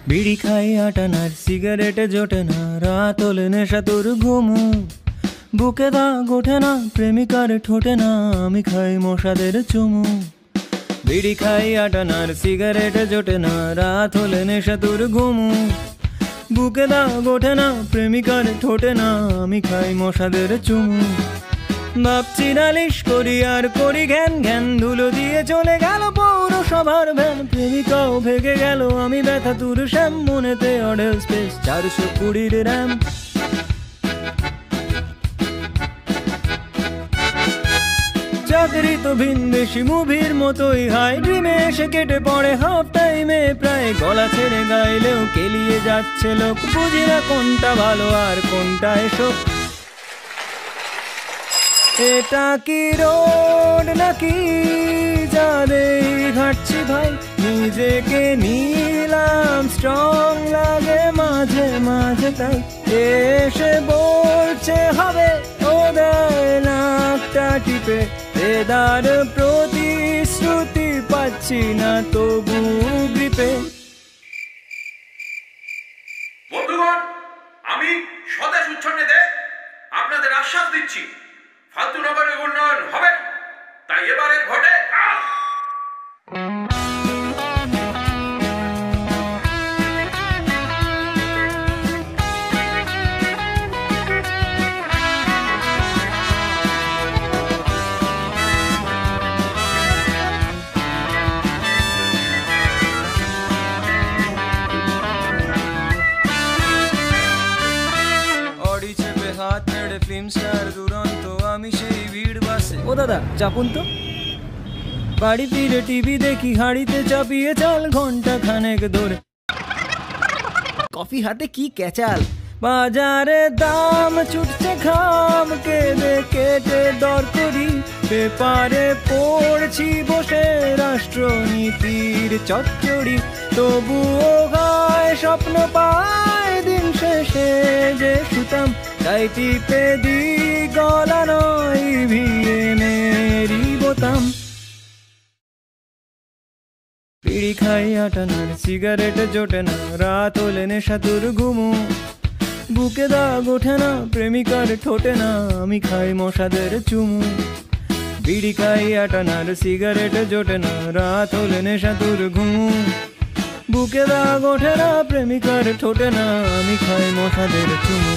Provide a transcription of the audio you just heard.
বিড়ি খাই আটানার সিগারেটে জোটে না, রাত হলে নেশা তোর ঘুমু, বুকে দাগ ওঠে না, প্রেমিকার ঠোঁটে না, আমি খাই মশাদের চুমু। বিড়ি খাই আটানার সিগারেটে জোটে না, রাত হলে নেশা তোর ঘুমু, বুকে দাগ ওঠে না, প্রেমিকার ঠোঁটে না, আমি খাই মশাদের চুমু। ভাবছি নালিশ করি আর করি ঘ্যান ঘ্যান, ধুলো দিয়ে চলে গেল পৌরসভার ভ্যান, প্রেমিকাও ভেগে গেল, আমি ব্যথা তুর শ্যাম, মনেতে অডেল স্পেস 420 র্যাম। চাকরি তো ভিনদেশি মুভির মতোই হাই, ড্রিমে এসে কেটে পড়ে হাফ টাইমে প্রায়, গলা ছেড়ে গাইলেও কেলিয়ে যাচ্ছে লোক, বুঝি না কোনটা ভালো আর কোনটা এসব। এটা কি রোড নাকি যাদের ঘাটছি ভাই, নিজেকে নিলাম স্ট্রং লাগে মাঝে মাঝে, তাই এসে বলছে হবে, ও দেয় নাকটা টিপে, বেদার প্রতিশ্রুতি পাচ্ছি না তবু গ্রিপে। বন্ধুগণ, আমি স্বদেশ উচ্ছন্নে আপনাদের আশ্বাস দিচ্ছি, ফালতু নগরের উন্নয়ন হবে, তাই এবারের ভোটে ফিল্ম স্টার দুরন্ত, আমি সেই ভিড় বাসে। ও দাদা চাপুন তো। বাড়ি ফিরে টিভি দেখি, হাড়িতে চাপিয়ে চাল ঘন্টা খানেক ধরে, কফি হাতে কি ক্যাচাল, বাজারে দাম ছুটছে ঘাম, কেঁদে কেটে দর করি, পেপারে পড়ছি বসে রাষ্ট্রনীতির চচ্চড়ি, তবুও গায় স্বপ্ন পায় দিন শেষে যে শুতাম, তাই টিপে দি গলা নয় ভিএমেরি বোতাম। বিড়ি খাই আটানার সিগারেটে জোটে না, রাত হলে নেশা তোর ঘুমু, বুকে দাগ ওঠে না, প্রেমিকার ঠোঁটে না, আমি খাই মশাদের চুমু। বিড়ি খাই আটানার সিগারেটে জোটে না, রাত হলে নেশা তোর ঘুমু, বুকে দাগ ওঠে না, প্রেমিকার ঠোঁটে না, আমি খাই মশাদের চুমু।